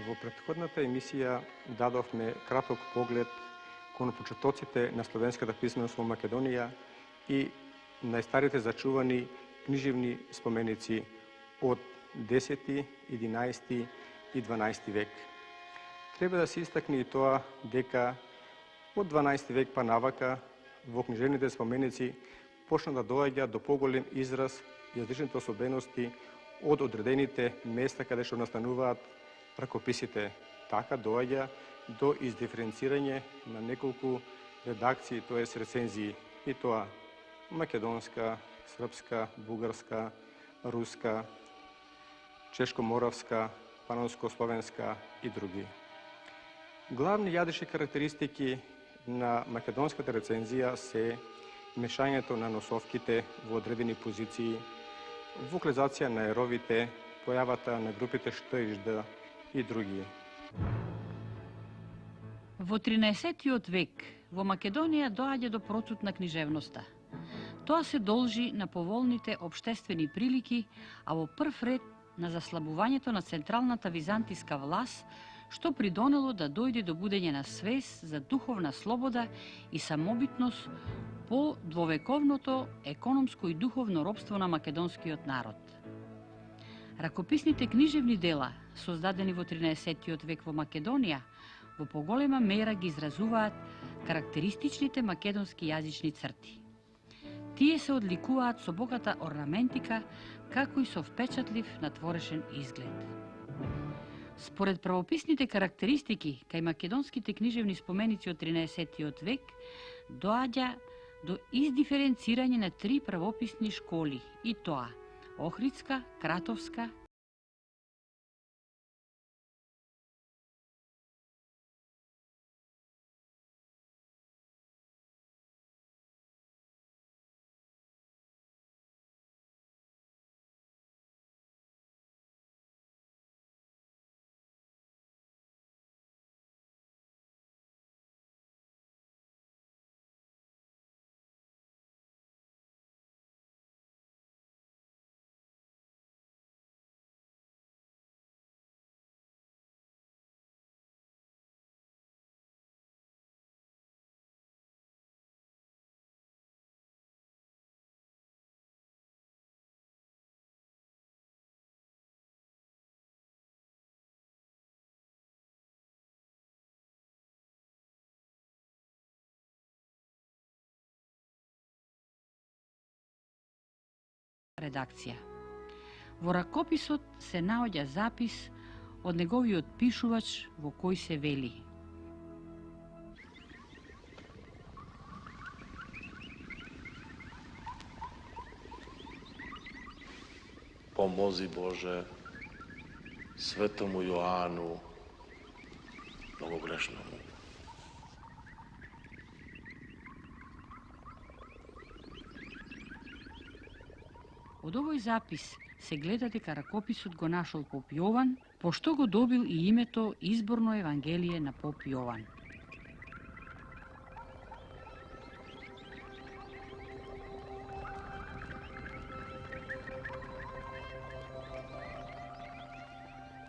Во претходната емисија дадовме краток поглед кон почетоците на словенската писменост во Македонија и најстарите зачувани книжевни споменици од 10, 11 и 12 век. Треба да се истакне и тоа дека од 12 век па навака во книжевните споменици почна да доаѓа до поголем израз јазичните особености од одредените места каде што настануваат ракописите. Така доаѓа до издиференцирање на неколку редакции, тоест рецензии, и тоа македонска, српска, бугарска, руска, чешко-моравска, панонско-словенска и други. Главни јазични карактеристики на македонската рецензија се мешањето на носовките во одредени позиции, вокализација на еровите, појавата на групите Ш и Д и други. Во 13-тиот век во Македонија доаѓа до процут на книжевноста. Тоа се должи на поволните општествени прилики, а во прв ред на заслабувањето на централната византиска власт, што придонело да дојде до будење на свест за духовна слобода и самобитност по двовековното економско и духовно робство на македонскиот народ. Ракописните книжевни дела, создадени во 13-тиот век во Македонија, во поголема мера ги изразуваат карактеристичните македонски јазични црти. Тие се одликуваат со богата орнаментика, како и со впечатлив натворешен изглед. Според правописните карактеристики, кај македонските книжевни споменици од 13-тиот век, доаѓа до издиференцирање на три правописни школи, и тоа Охридска, Кратовска редакција. Во ракописот се наоѓа запис од неговиот пишувач во кој се вели: Помози Боже светому Јоану, многогрешному. Од овој запис се гледа дека ракописот го нашол поп Јован, пошто го добил и името Изборно евангелие на поп Јован.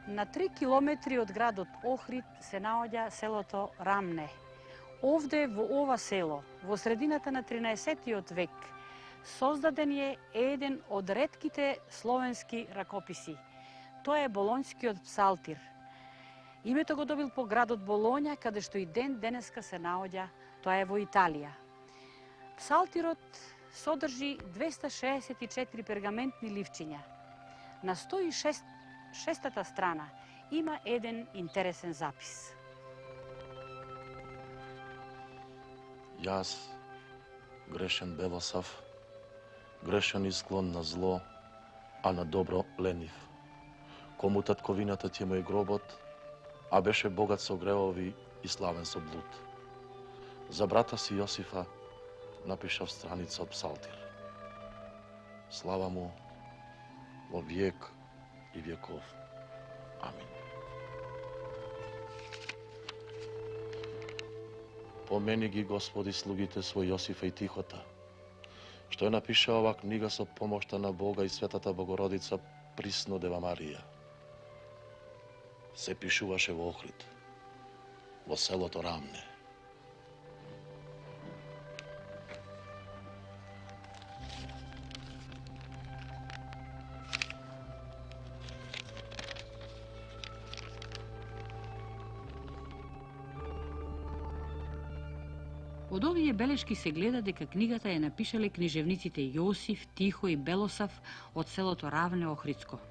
На 3 километри од градот Охрид се наоѓа селото Рамне. Овде во ова село, во средината на 13-тиот век, создаден е еден од ретките словенски ракописи. Тоа е Болонјскиот псалтир. Името го добил по градот Болоња, каде што и ден денеска се наоѓа, тоа е во Италија. Псалтирот содржи 264 пергаментни ливчиња. На 106-та страна има еден интересен запис. Јас, грешен Белосав, грешен и склон на зло, а на добро ленив. Кому татковината ти е мој гробот, а беше богат со гревови и славен со блуд. За брата си Јосифа напишав страница од псалтир. Слава му во век и веков. Амин. Помени ги, Господи, слугите свој Јосифа и Тихота, што е напишала ова книга со помошта на Бога и Светата Богородица, присно Дева Марија. се пишуваше во Охрид, во селото Рамне. Од овие белешки се гледа дека книгата ја напишале книжевниците Јосиф, Тихо и Белосав од селото Равне Охридско.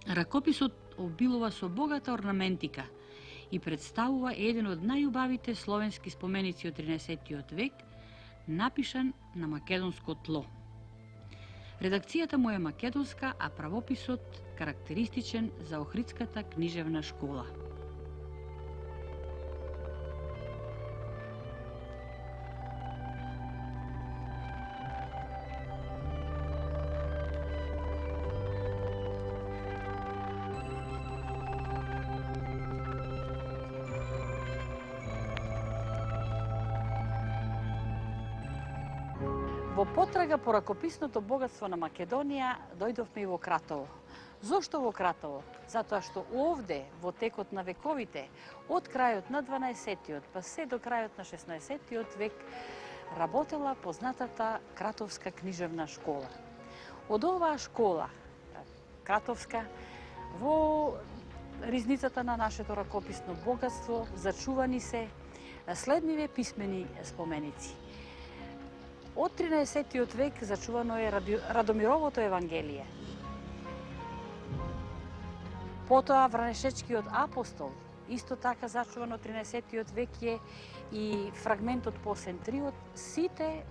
Ракописот обилува со богата орнаментика и представува еден од најубавите словенски споменици од 13 век, напишан на македонско тло. Редакцијата му е македонска, а правописот карактеристичен за Охридската книжевна школа. Во потрага по ракописното богатство на Македонија дојдовме и во Кратово. Зошто во Кратово? Затоа што овде, во текот на вековите, од крајот на 12-тиот па се до крајот на 16-тиот век, работела познатата Кратовска книжевна школа. Од оваа школа, Кратовска, во ризницата на нашето ракописно богатство зачувани се следниве писмени споменици. Од 13-тиот век зачувано е Радомировото Евангелие. Потоа Вранешечкиот апостол, исто така зачувано од 13-тиот век е и фрагментот по Сентриот, сите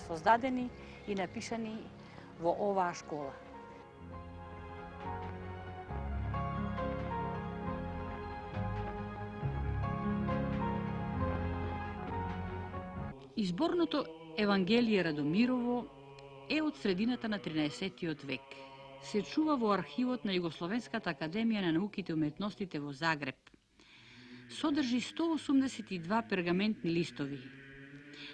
создадени и напишани во оваа школа. Изборното Евангелие Радомирово е од средината на 13-тиот век. Се чува во архивот на Југословенската академија на науките и уметностите во Загреб. Содржи 182 пергаментни листови.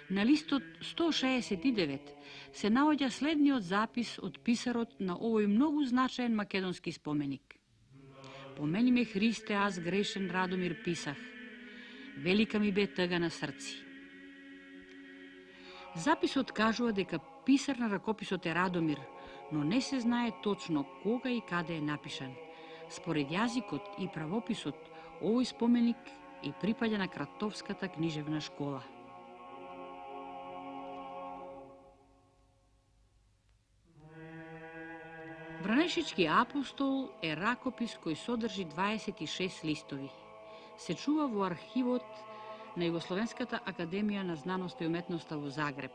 На листот 169 се наоѓа следниот запис од писарот на овој многу значаен македонски споменик. Помени ме Христе, аз грешен Радомир писах. Велика ми бе тъга на срци. Записот кажува дека писар на ракописот е Радомир, но не се знае точно кога и каде е напишан. Според јазикот и правописот, овој споменик и припаѓа на Кратовската книжевна школа. Вранешички апостол е ракопис кој содржи 26 листови. Се чува во архивот на Југословенската академија на знаноста и уметноста во Загреб.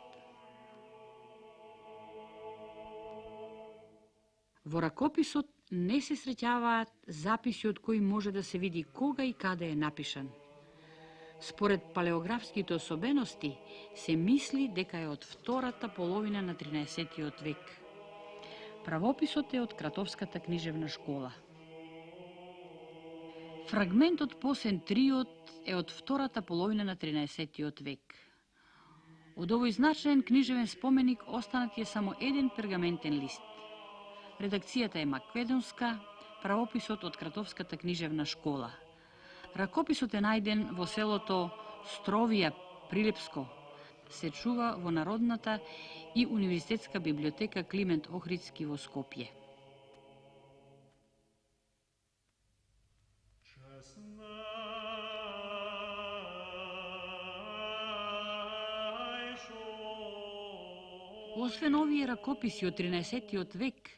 Во ракописот не се среќаваат записи од кои може да се види кога и каде е напишан. Според палеографските особености се мисли дека е од втората половина на 13-тиот век. Правописот е од Кратовската книжевна школа. Фрагментот по Сентриот е од втората половина на 13-тиот век. Од овој значаен книжевен споменик останат е само еден пергаментен лист. Редакцијата е македонска, правописот од Кратовската книжевна школа. Ракописот е најден во селото Стровија, Прилепско. Се чува во Народната и универзитетска библиотека Климент Охридски во Скопје. Освен овие ракописи од 13-тиот век,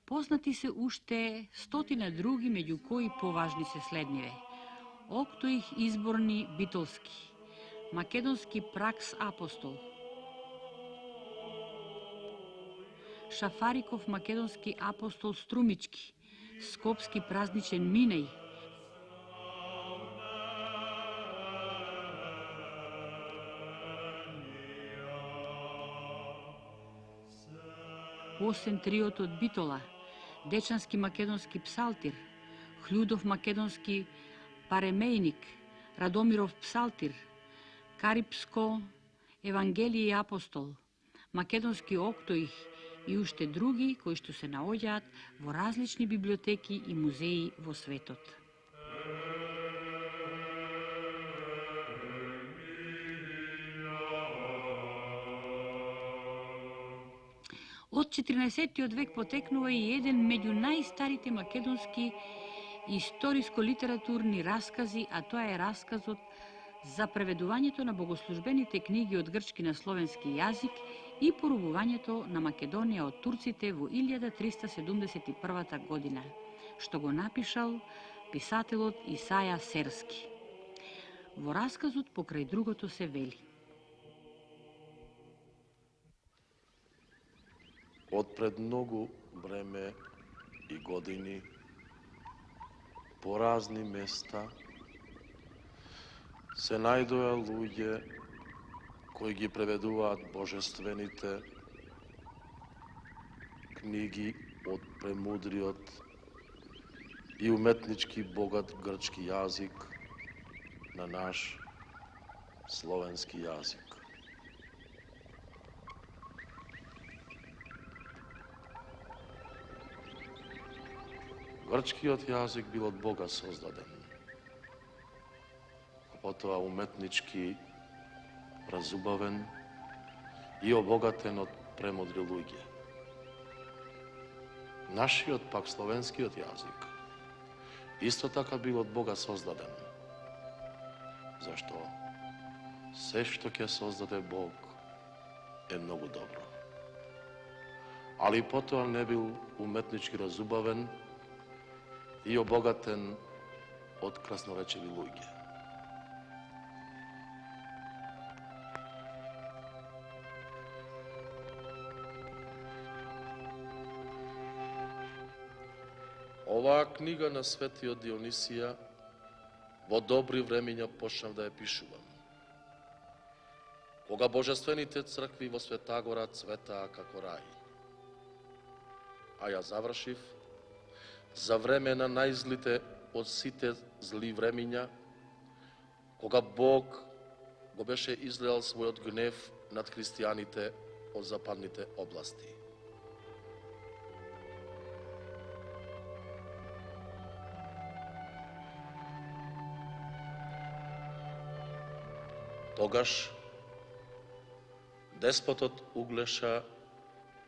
познати се уште стотина други, меѓу кои поважни се следниве. Октоих изборни битолски, македонски пракс апостол, Шафариков македонски апостол Струмички, скопски празничен Минеј, Осен триот од Битола, Дечански македонски псалтир, Хљудов македонски паремејник, Радомиров псалтир, Карипско Евангелие и апостол, македонски октоих и уште други кои што се наоѓаат во различни библиотеки и музеи во светот. Од 14. век потекнува и еден меѓу најстарите македонски историско-литературни раскази, а тоа е расказот за преведувањето на богослужбените книги од грчки на словенски јазик и порубувањето на Македонија од турците во 1371 година, што го напишал писателот Исаја Серски. Во расказот покрај другото се вели: Од пред многу време и години по разни места се најдоа луѓе кои ги преведуваат божествените книги од премудриот и уметнички богат грчки јазик на наш словенски јазик. Грчкиот јазик бил од Бога создаден, а потоа уметнички разубавен и обогатен од премудри луѓе. Нашиот пак словенскиот јазик исто така бил од Бога создаден, зашто се што ќе создаде Бог е многу добро. Али потоа не бил уметнички разубавен и обогатен од красноречиви луѓе. Оваа книга на светиот Дионисија во добри времиња почнав да ја пишувам, кога божествените цркви во Светагора цветаа како рај. А ја завршив за време на најзлите од сите зли времиња, кога Бог го беше излеал својот гнев над христијаните од западните области. Тогаш деспотот Углеша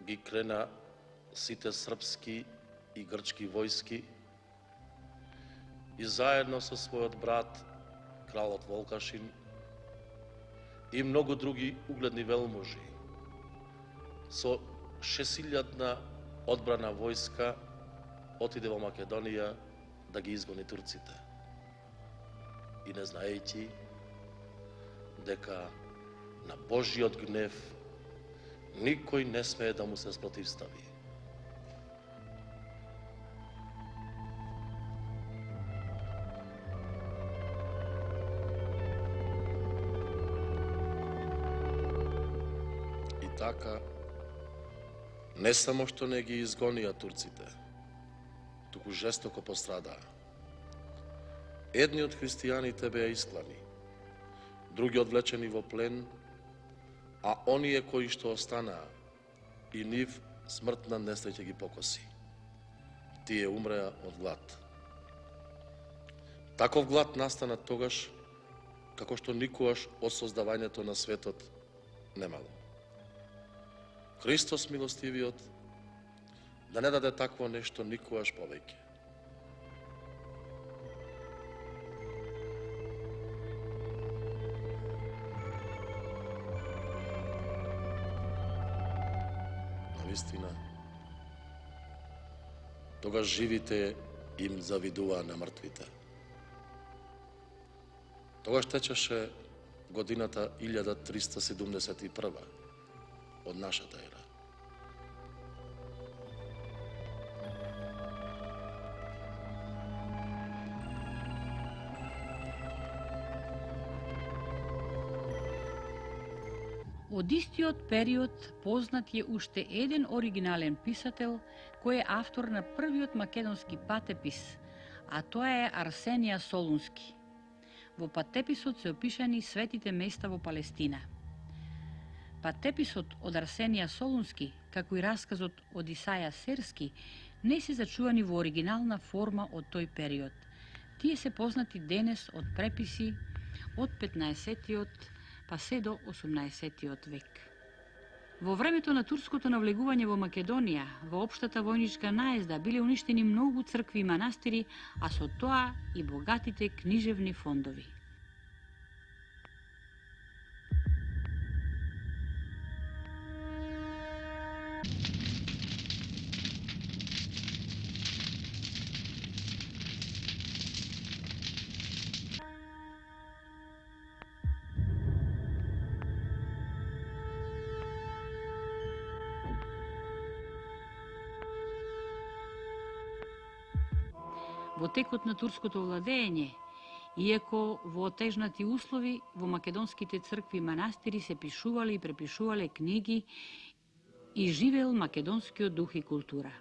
ги крена сите српски и грчки војски и заедно со својот брат, кралот Волкашин и многу други угледни велможи со 6000 одбрана војска отиде во Македонија да ги изгони турците. И не знаејќи дека на Божиот гнев никој не смее да му се спротивстави. И така, не само што не ги изгонија турците, туку жестоко пострадаа. Едни од христијаните беа исклани, други одвлечени во плен, а оние кои што останаа, и нив смртна несреќа ги покоси. Тие умреа од глад. Таков глад настана тогаш, како што никогаш од создавањето на светот немало. Христос милостивиот да не даде такво нешто никогаш повеќе. Навистина, тогаш живите им завидуваа на мртвите. Тогаш течеше годината 1371 од нашата ера. Од истиот период познат е уште еден оригинален писател кој е автор на првиот македонски патепис, а тоа е Арсенија Солунски. Во патеписот се опишани светите места во Палестина. Патеписот од Арсенија Солунски, како и расказот од Исаја Серски, не се зачувани во оригинална форма од тој период. Тие се познати денес од преписи од 15-тиот па се до 18-тиот век. Во времето на турското навлегување во Македонија, во општата војничка наезда биле уништени многу цркви и манастири, а со тоа и богатите книжевни фондови. Во текот на турското владење, иако во отежнати услови, во македонските цркви и манастири се пишувале и препишувале книги и живеел македонскиот дух и култура.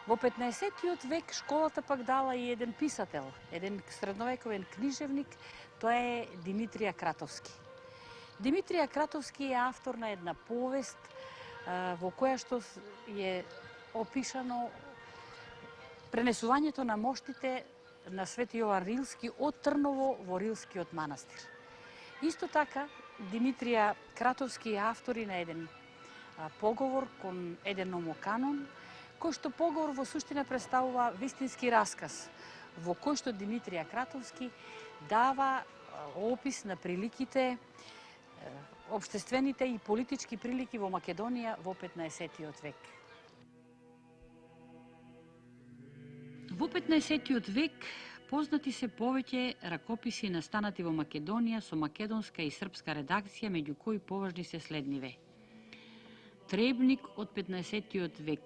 Во 15-тиот век школата пак дала и еден писател, еден средновековен книжевник, тоа е Димитрија Кратовски. Димитрија Кратовски е автор на една повест во која што е опишано пренесувањето на моштите на Свети Јован Рилски од Трново во Рилскиот манастир. Исто така, Димитрија Кратовски е автор и на еден поговор кон еден номоканон, кој што поговор во суштина представува вистински расказ, во кој што Димитрија Кратовски дава опис на приликите, општествените и политички прилики во Македонија во 15-тиот век. Во 15-тиот век познати се повеќе ракописи настанати во Македонија со македонска и српска редакција, меѓу кои поважни се следниве: Требник од 15-тиот век,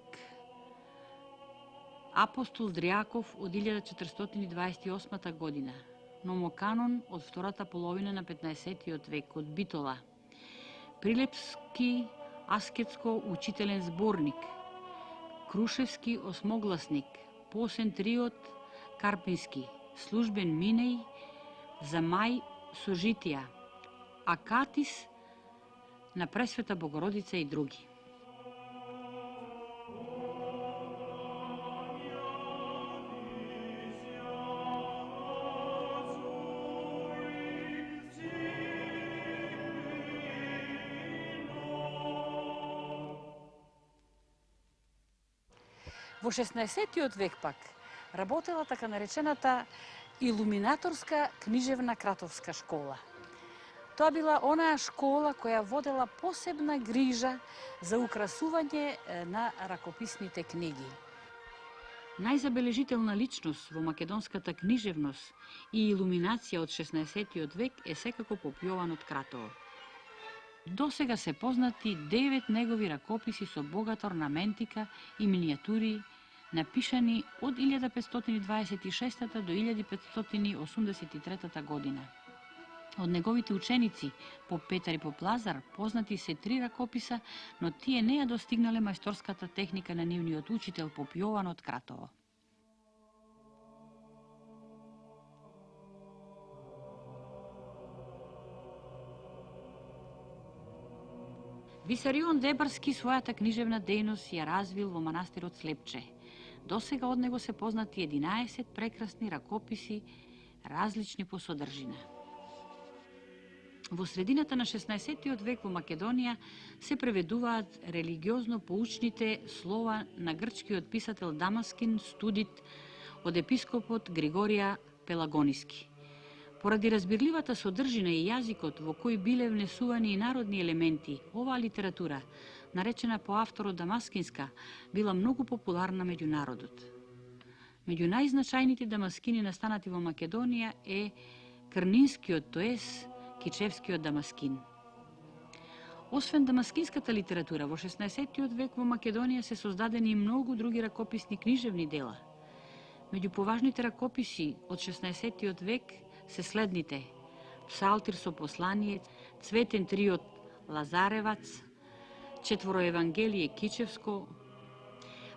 Апостол Дријаков од 1428 година, Номоканон од втората половина на 15-тиот век од Битола, Прилепски аскетско учителен зборник, Крушевски осмогласник, Посен триот Карпински, Службен Минеј за мај со житија, Акатис на Пресвета Богородица и други. Во 16-тиот век пак работела така наречената илуминаторска книжевна кратовска школа. Тоа била онаа школа која водела посебна грижа за украсување на ракописните книги. Најзабележителна личност во македонската книжевност и илуминација од 16-тиот век е секако Поп Јован од Кратово. До сега се познати 9 негови ракописи со богата орнаментика и минијатури, напишани од 1526 до 1583 година. Од неговите ученици, Поп Петар и Поп Лазар, познати се 3 ракописа, но тие не ја достигнале мајсторската техника на нивниот учител Поп Јован од Кратово. Висарион Дебарски својата книжевна дејност ја развил во манастирот Слепче. До сега од него се познати 11 прекрасни ракописи, различни по содржина. Во средината на 16-тиот век во Македонија се преведуваат религиозно поучните слова на грчкиот писател Дамаскин Студит од епископот Григорија Пелагониски. Поради разбирливата содржина и јазикот во кој биле внесувани и народни елементи, оваа литература, наречена по авторот Дамаскинска, била многу популарна меѓу народот. Меѓу најзначајните дамаскини настанати во Македонија е Крнинскиот, тоес Кичевскиот Дамаскин. Освен дамаскинската литература, во 16-тиот век во Македонија се создадени и многу други ракописни книжевни дела. Меѓу поважните ракописи од 16-тиот век се следните: Псалтир со послание, Цветен триот Лазаревац, Четворо Евангелие Кичевско,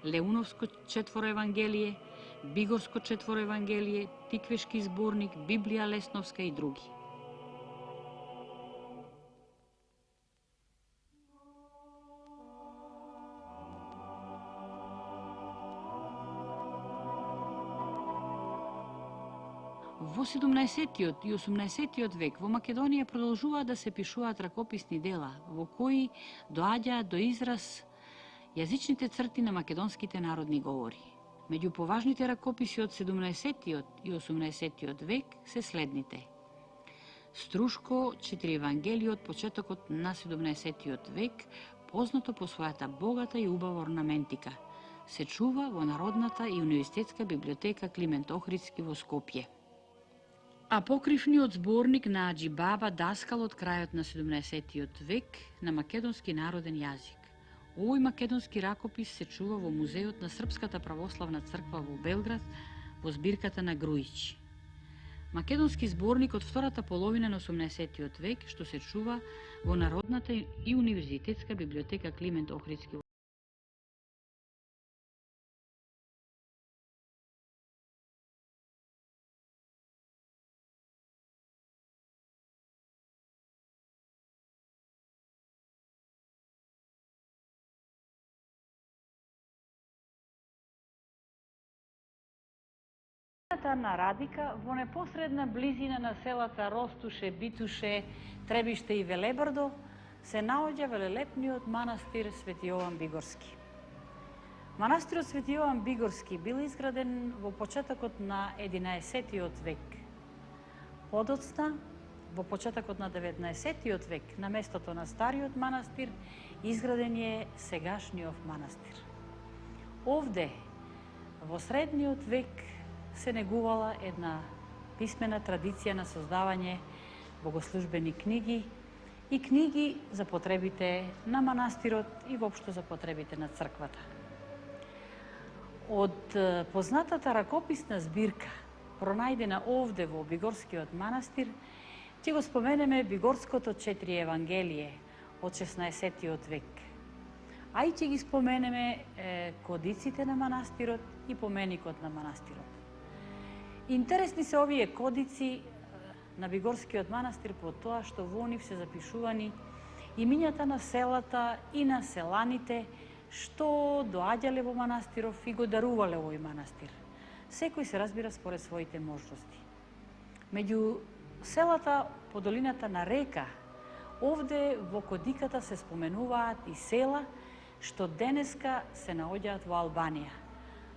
Леуновско четворо евангелие, Бигорско четворо евангелие, Тиквешки зборник, Библија Лесновска и други. Во 17-тиот и 18-тиот век во Македонија продолжуваат да се пишуваат ракописни дела, во кои доаѓаат до израз јазичните црти на македонските народни говори. Меѓу поважните ракописи од 17-тиот и 18-тиот век се следните: Струшко, 4 евангелии од почетокот на 17-тиот век, познато по својата богата и убава орнаментика, се чува во Народната и универзитетска библиотека Климент Охридски во Скопје. А покривниот зборник на Аџи Баба Даскал од крајот на 17-тиот век на македонски народен јазик. Овој македонски ракопис се чува во Музеот на Српската православна црква во Белград во збирката на Груиќ. Македонски зборник од втората половина на 18-тиот век што се чува во Народната и универзитетска библиотека Климент Охридски. На Радика, во непосредна близина на селата Ростуше, Битуше, Требиште и Велебрдо, се наоѓа велелепниот манастир Свети Јован Бигорски. Манастирот Свети Јован Бигорски бил изграден во почетокот на 11-тиот век. Подоцна, во почетокот на 19-тиот век, на местото на стариот манастир, изграден е сегашниот манастир. Овде, во средниот век, се негувала една писмена традиција на создавање богослужбени книги и книги за потребите на манастирот и воопшто за потребите на црквата. Од познатата ракописна збирка, пронајдена овде во Бигорскиот манастир, ќе го споменеме Бигорското 4 евангелие од 16-тиот век. А и ќе ги споменеме кодиците на манастирот и поменикот на манастирот. Интересни се овие кодици на Бигорскиот манастир по тоа што во нив се запишувани имињата на селата и на селаните што доаѓале во манастиров и го дарувале овој манастир. Секој се разбира според своите можности. Меѓу селата по долината на река, овде во кодиката се споменуваат и села што денеска се наоѓаат во Албанија.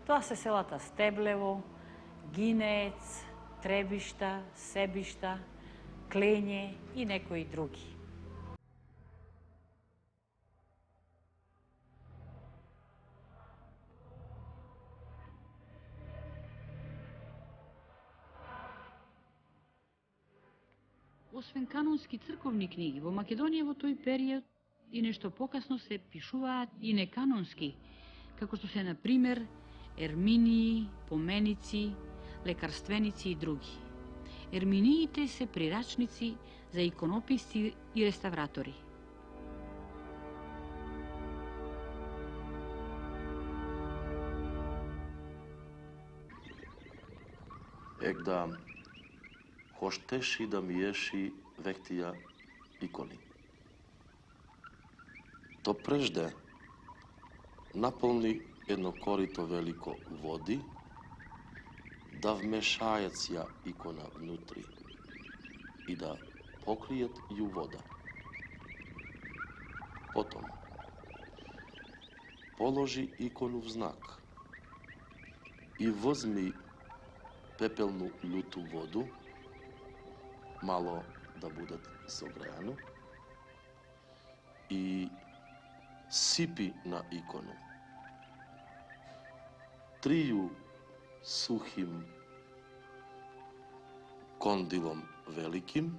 Тоа се селата Стеблево, Гинеец, Требишта, Себишта, Кленје и некои други. Освен канонски црковни книги, во Македонија во тој период и нешто покасно се пишуваат и неканонски, како што се, например, ерминии, поменици, лекарственици и други. Ерминиите се прирачници за иконописци и реставратори. Егда хоштеши да миеши вектија икони. То прежде наполни едно корито велико води, да вмешајат ја икона внутри и да покријат ја вода. Потом положи икону в знак и возми пепелну люту воду, мало да буде согреано, и сипи на икону. Трiju сухим кондилом великим,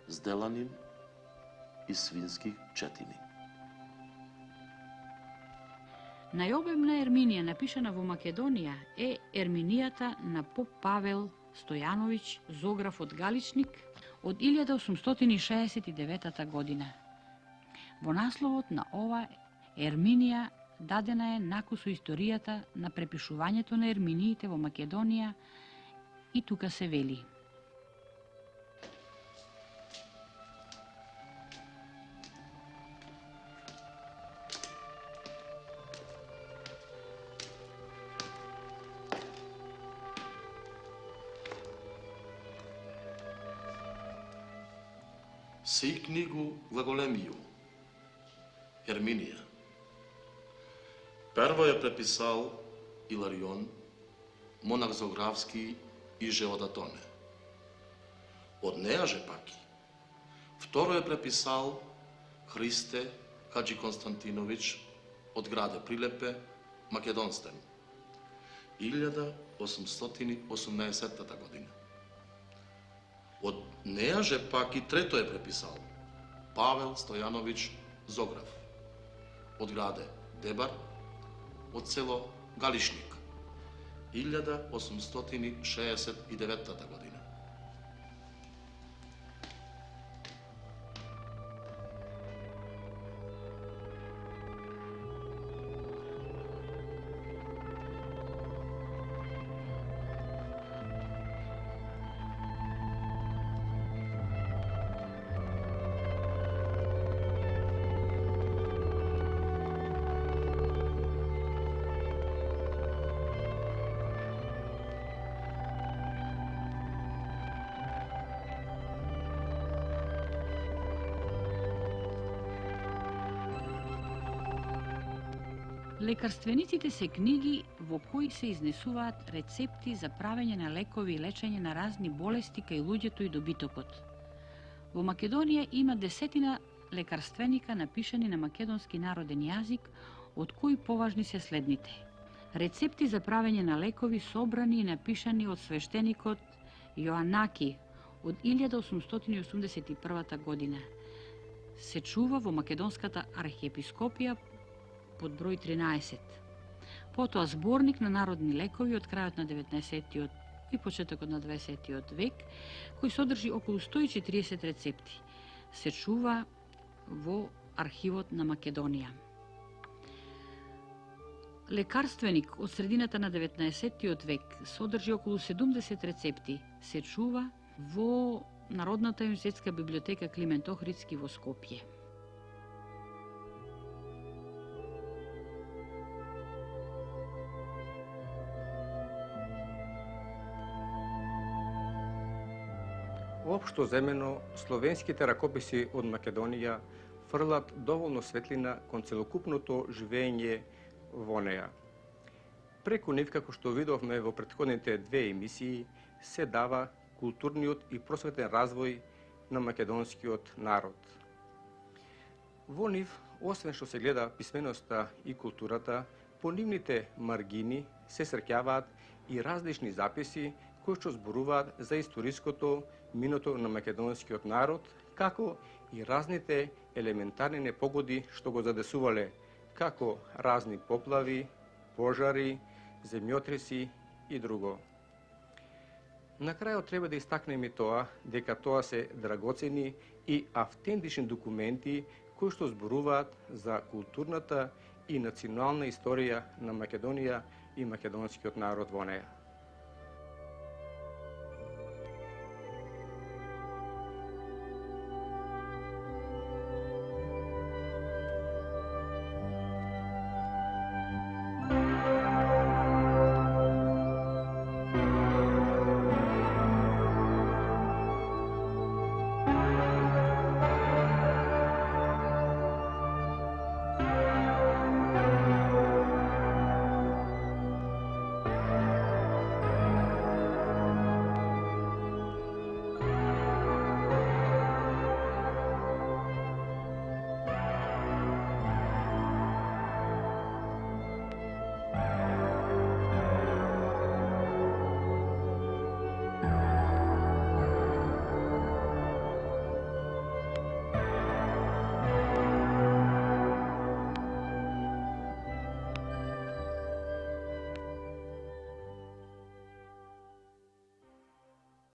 сделаним из свински четини. Најобемна ерминија напишана во Македонија е ерминијата на поп Павел Стојановиќ Зограф од Галичник од 1869 година. Во насловот на ова ерминија дадена е накус со историјата на препишувањето на ерминиите во Македонија и тука се вели. Сей книгу глаголемију, Ерминија. Прво ја преписал Иларион, монах Зографски и Жеодатоне. Од неа же паки. Второ ја преписал Христе Хаджи Константинович од граде Прилепе, Македонстен, 1818 година. Од неа же пак и трето е преписал Павел Стојанович Зограф од граде Дебар, од село Галишник, 1869 година. Лекарствениците се книги во кои се изнесуваат рецепти за правење на лекови и лечење на разни болести кај луѓето и добитокот. Во Македонија има десетина лекарственика напишани на македонски народен јазик, од кои поважни се следните. Рецепти за правење на лекови собрани и напишани од свештеникот Јоанаки од 1881 година. Се чува во Македонската архиепископија под број 13. Потоа зборник на народни лекови од крајот на 19-тиот и почетокот на 20-тиот век, кој содржи околу 140 рецепти. Се чува во архивот на Македонија. Лекарственик од средината на 19-тиот век содржи околу 70 рецепти. Се чува во Народната универзитетска библиотека Климент Охридски во Скопје. Општо земено, словенските ракописи од Македонија фрлат доволно светлина кон целокупното живење во неа. Преку нив, како што видовме во претходните две емисии, се дава културниот и просветен развој на македонскиот народ. Во нив, освен што се гледа писменоста и културата, по нивните маргини се среќаваат и различни записи кои што зборуваат за историското миното на македонскиот народ, како и разните елементарни непогоди што го задесувале, како разни поплави, пожари, земјотреси и друго. На крајот треба да истакнеме тоа дека тоа се драгоцени и автентични документи кои што зборуваат за културната и национална историја на Македонија и македонскиот народ во неа.